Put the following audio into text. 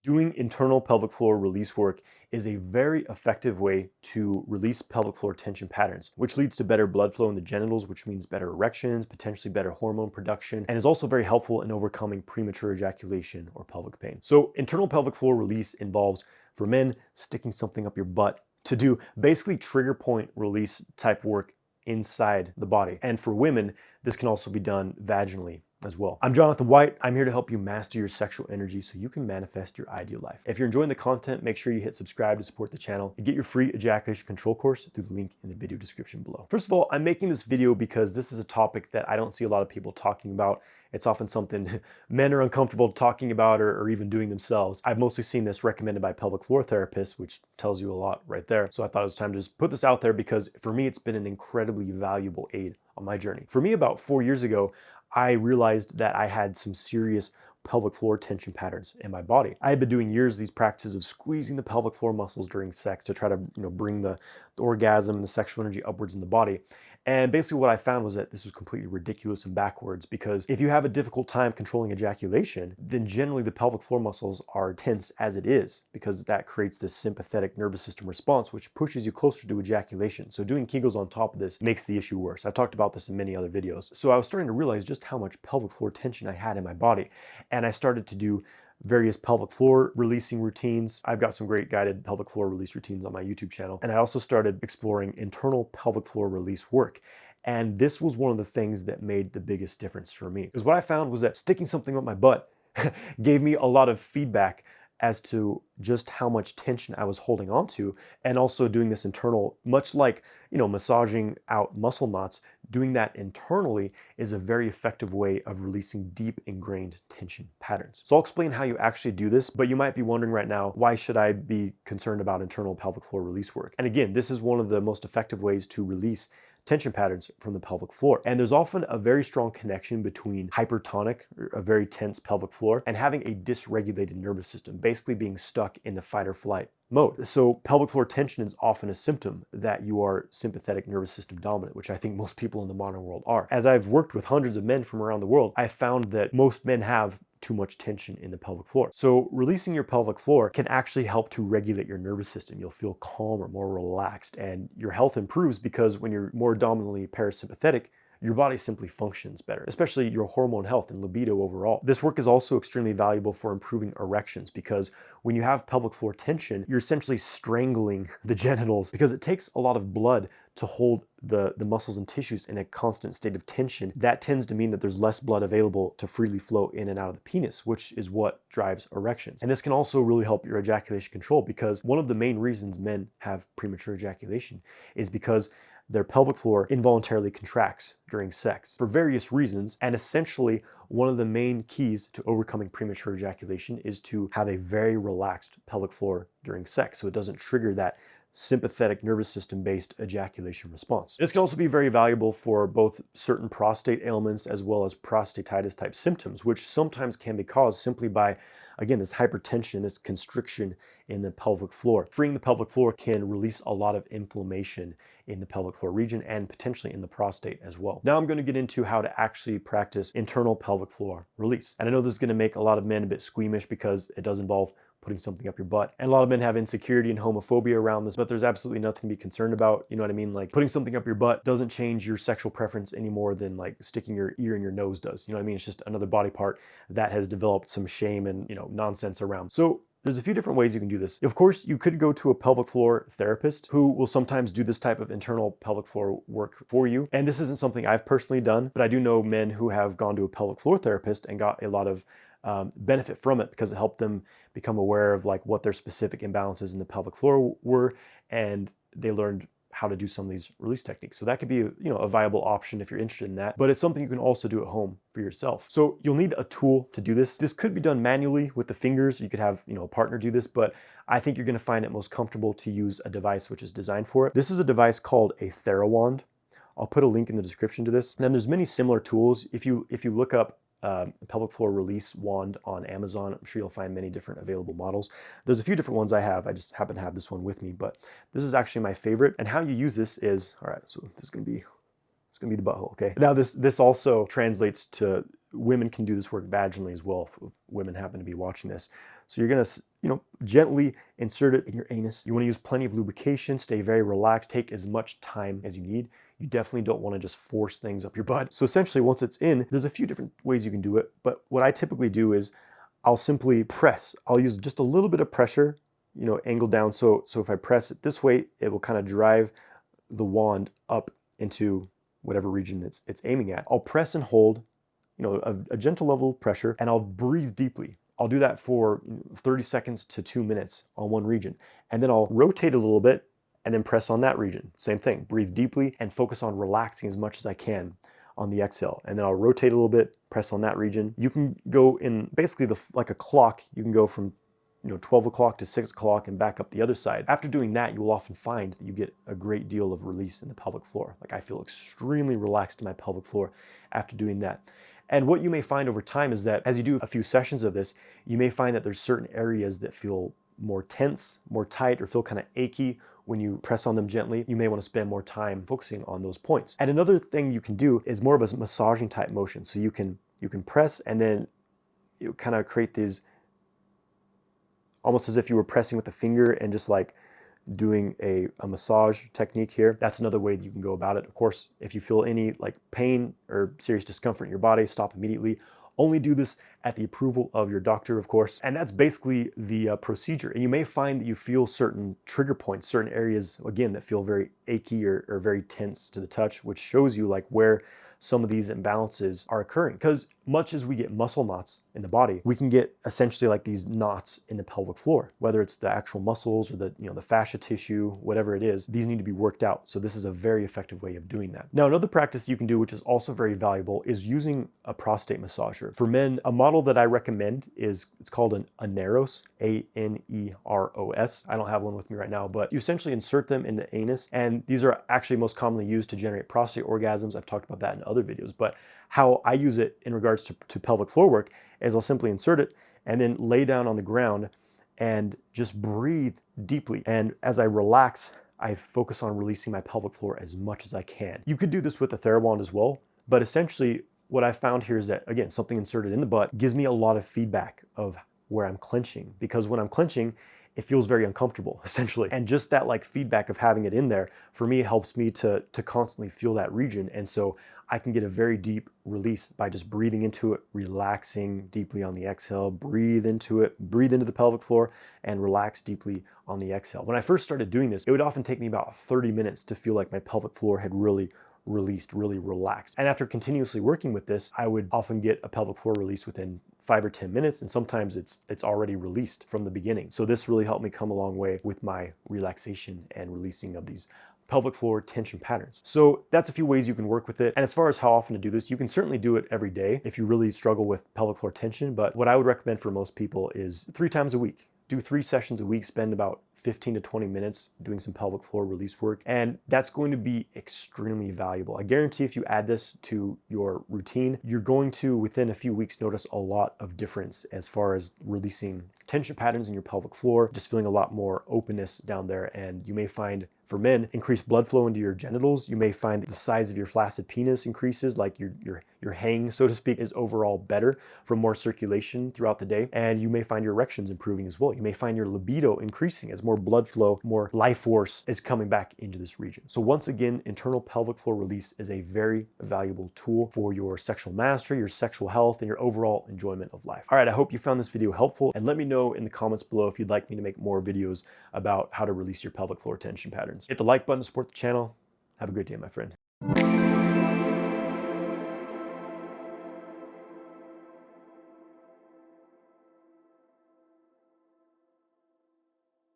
Doing internal pelvic floor release work is a very effective way to release pelvic floor tension patterns, which leads to better blood flow in the genitals, which means better erections, potentially better hormone production, and is also very helpful in overcoming premature ejaculation or pelvic pain. So internal pelvic floor release involves, for men, sticking something up your butt to do basically trigger point release type work inside the body. And for women, this can also be done vaginally as well. I'm Jonathan White. I'm here to help you master your sexual energy so you can manifest your ideal life. If you're enjoying the content, make sure you hit subscribe to support the channel and get your free ejaculation control course through the link in the video description below. First of all, I'm making this video because this is a topic that I don't see a lot of people talking about. It's often something men are uncomfortable talking about or even doing themselves. I've mostly seen this recommended by pelvic floor therapists, which tells you a lot right there. So I thought it was time to just put this out there because for me, it's been an incredibly valuable aid on my journey. For me, about 4 years ago, I realized that I had some serious pelvic floor tension patterns in my body. I had been doing years of these practices of squeezing the pelvic floor muscles during sex to try to bring the orgasm and the sexual energy upwards in the body. And basically what I found was that this was completely ridiculous and backwards, because if you have a difficult time controlling ejaculation, then generally the pelvic floor muscles are tense as it is, because that creates this sympathetic nervous system response, which pushes you closer to ejaculation. So doing Kegels on top of this makes the issue worse. I've talked about this in many other videos. So I was starting to realize just how much pelvic floor tension I had in my body. And I started to do various pelvic floor releasing routines. I've got some great guided pelvic floor release routines on my YouTube channel. And I also started exploring internal pelvic floor release work. And this was one of the things that made the biggest difference for me. Because what I found was that sticking something up my butt gave me a lot of feedback as to just how much tension I was holding on to, and also doing this internal, much like, massaging out muscle knots, doing that internally is a very effective way of releasing deep ingrained tension patterns. So I'll explain how you actually do this, but you might be wondering right now, why should I be concerned about internal pelvic floor release work? And again, this is one of the most effective ways to release tension patterns from the pelvic floor. And there's often a very strong connection between hypertonic, or a very tense pelvic floor, and having a dysregulated nervous system, basically being stuck in the fight or flight mode. So pelvic floor tension is often a symptom that you are sympathetic nervous system dominant, which I think most people in the modern world are. As I've worked with hundreds of men from around the world, I've found that most men have too much tension in the pelvic floor. So releasing your pelvic floor can actually help to regulate your nervous system. You'll feel calmer, more relaxed, and your health improves, because when you're more dominantly parasympathetic, your body simply functions better, especially your hormone health and libido overall. This work is also extremely valuable for improving erections, because when you have pelvic floor tension, you're essentially strangling the genitals, because it takes a lot of blood to hold the muscles and tissues in a constant state of tension. That tends to mean that there's less blood available to freely flow in and out of the penis, which is what drives erections. And this can also really help your ejaculation control, because one of the main reasons men have premature ejaculation is because their pelvic floor involuntarily contracts during sex for various reasons. And essentially, one of the main keys to overcoming premature ejaculation is to have a very relaxed pelvic floor during sex, so it doesn't trigger that sympathetic nervous system based ejaculation response. This can also be very valuable for both certain prostate ailments as well as prostatitis type symptoms, which sometimes can be caused simply by, again, this hypertension, this constriction in the pelvic floor. Freeing the pelvic floor can release a lot of inflammation in the pelvic floor region and potentially in the prostate as well. Now I'm going to get into how to actually practice internal pelvic floor release. And I know this is going to make a lot of men a bit squeamish, because it does involve putting something up your butt. And a lot of men have insecurity and homophobia around this, but there's absolutely nothing to be concerned about. You know what I mean? Like, putting something up your butt doesn't change your sexual preference any more than like sticking your ear in your nose does. You know what I mean? It's just another body part that has developed some shame and, nonsense around. So there's a few different ways you can do this. Of course, you could go to a pelvic floor therapist who will sometimes do this type of internal pelvic floor work for you. And this isn't something I've personally done, but I do know men who have gone to a pelvic floor therapist and got a lot of benefit from it, because it helped them become aware of like what their specific imbalances in the pelvic floor were, and they learned how to do some of these release techniques. So that could be a viable option if you're interested in that, but it's something you can also do at home for yourself. So you'll need a tool to do this. This could be done manually with the fingers. You could have a partner do this, but I think you're going to find it most comfortable to use a device which is designed for it. This is a device called a TheraWand. I'll put a link in the description to this. And then there's many similar tools. If you look up pelvic floor release wand on Amazon, I'm sure you'll find many different available models. There's a few different ones I have. I just happen to have this one with me, but this is actually my favorite. And how you use this is, all right, so this is going to be the butthole, okay? Now this also translates to women can do this work vaginally as well, if women happen to be watching this. So you're gonna, gently insert it in your anus. You wanna use plenty of lubrication, stay very relaxed, take as much time as you need. You definitely don't wanna just force things up your butt. So essentially, once it's in, there's a few different ways you can do it, but what I typically do is I'll simply press. I'll use just a little bit of pressure, angle down. So if I press it this way, it will kind of drive the wand up into whatever region it's aiming at. I'll press and hold, a gentle level of pressure, and I'll breathe deeply. I'll do that for 30 seconds to 2 minutes on one region. And then I'll rotate a little bit and then press on that region. Same thing, breathe deeply and focus on relaxing as much as I can on the exhale. And then I'll rotate a little bit, press on that region. You can go in basically like a clock, you can go from 12 o'clock to 6 o'clock and back up the other side. After doing that, you will often find that you get a great deal of release in the pelvic floor. Like I feel extremely relaxed in my pelvic floor after doing that. And what you may find over time is that as you do a few sessions of this, you may find that there's certain areas that feel more tense, more tight, or feel kind of achy when you press on them gently. You may want to spend more time focusing on those points. And another thing you can do is more of a massaging type motion. So you can press and then you kind of create these, almost as if you were pressing with the finger and just like doing a massage technique here. That's another way that you can go about it. Of course, if you feel any like pain or serious discomfort in your body, stop immediately. Only do this at the approval of your doctor, of course. And that's basically the procedure. And you may find that you feel certain trigger points, certain areas, again, that feel very achy or very tense to the touch, which shows you like where some of these imbalances are occurring. Because much as we get muscle knots in the body, we can get essentially like these knots in the pelvic floor, whether it's the actual muscles or the fascia tissue, whatever it is, these need to be worked out. So this is a very effective way of doing that. Now, another practice you can do, which is also very valuable, is using a prostate massager. For men, a model that I recommend it's called an Aneros, A-N-E-R-O-S. I don't have one with me right now, but you essentially insert them in the anus, and these are actually most commonly used to generate prostate orgasms. I've talked about that in other videos, but how I use it in regards to pelvic floor work is I'll simply insert it and then lay down on the ground and just breathe deeply. And as I relax, I focus on releasing my pelvic floor as much as I can. You could do this with the TheraWand as well, but essentially what I found here is that, again, something inserted in the butt gives me a lot of feedback of where I'm clenching, because when I'm clenching, it feels very uncomfortable, essentially. And just that like feedback of having it in there, for me, helps me to constantly feel that region. And so I can get a very deep release by just breathing into it, relaxing deeply on the exhale, breathe into it, breathe into the pelvic floor, and relax deeply on the exhale. When I first started doing this, it would often take me about 30 minutes to feel like my pelvic floor had really released, really relaxed. And after continuously working with this, I would often get a pelvic floor release within 5 or 10 minutes, and sometimes it's already released from the beginning. So this really helped me come a long way with my relaxation and releasing of these pelvic floor tension patterns. So that's a few ways you can work with it. And as far as how often to do this, you can certainly do it every day if you really struggle with pelvic floor tension. But what I would recommend for most people is 3 times a week. Do 3 sessions a week, spend about 15 to 20 minutes doing some pelvic floor release work, and that's going to be extremely valuable. I guarantee if you add this to your routine, you're going to, within a few weeks, notice a lot of difference as far as releasing tension patterns in your pelvic floor, just feeling a lot more openness down there. And you may find, for men, increased blood flow into your genitals. You may find that the size of your flaccid penis increases, like your hang, so to speak, is overall better from more circulation throughout the day. And you may find your erections improving as well. You may find your libido increasing as more blood flow, more life force is coming back into this region. So once again, internal pelvic floor release is a very valuable tool for your sexual mastery, your sexual health, and your overall enjoyment of life. All right, I hope you found this video helpful, and let me know in the comments below if you'd like me to make more videos about how to release your pelvic floor tension patterns. Hit the like button to support the channel. Have a great day, my friend.